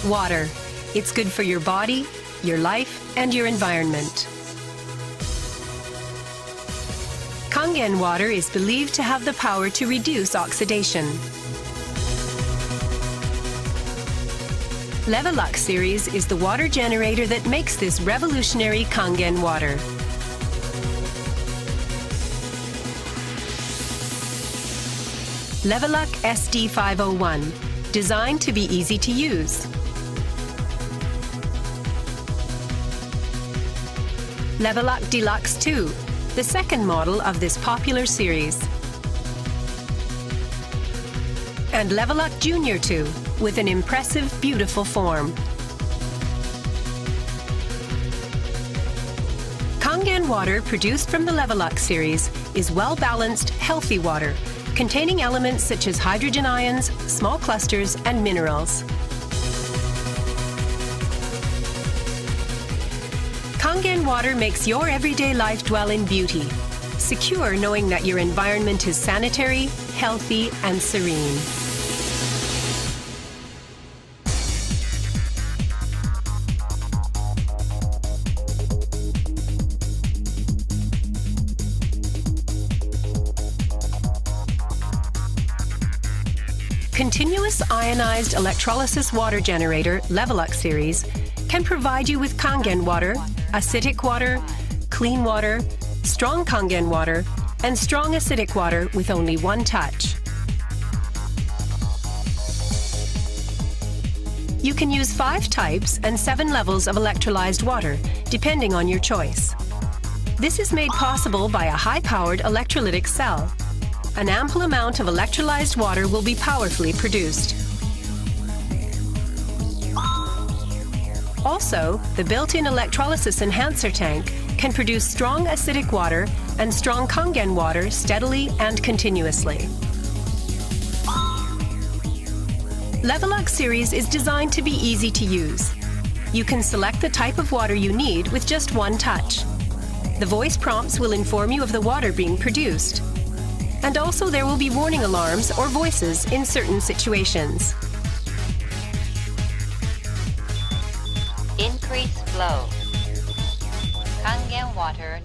Water. It's good for your body, your life, and your environment. Kangen water is believed to have the power to reduce oxidation. Levelux series is the water generator that makes this revolutionary Kangen water. Levelux SD501, designed to be easy to use. Levelux Deluxe 2, the second model of this popular series. And Levelux Junior 2, with an impressive, beautiful form. Kangen water produced from the Levelux series is well-balanced, healthy water, containing elements such as hydrogen ions, small clusters, and minerals. Kangen water makes your everyday life dwell in beauty, secure knowing that your environment is sanitary, healthy, and serene. Continuous ionized electrolysis water generator Levelux series can provide you with Kangen water, acidic water, clean water, strong Kangen water, and strong acidic water with only one touch. You can use 5 types and 7 levels of electrolyzed water, depending on your choice. This is made possible by a high-powered electrolytic cell. An ample amount of electrolyzed water will be powerfully produced. Also, the built-in electrolysis enhancer tank can produce strong acidic water and strong Kangen water steadily and continuously. Levelux series is designed to be easy to use. You can select the type of water you need with just one touch. The voice prompts will inform you of the water being produced. And also there will be warning alarms or voices in certain situations. Increase flow. Kangen water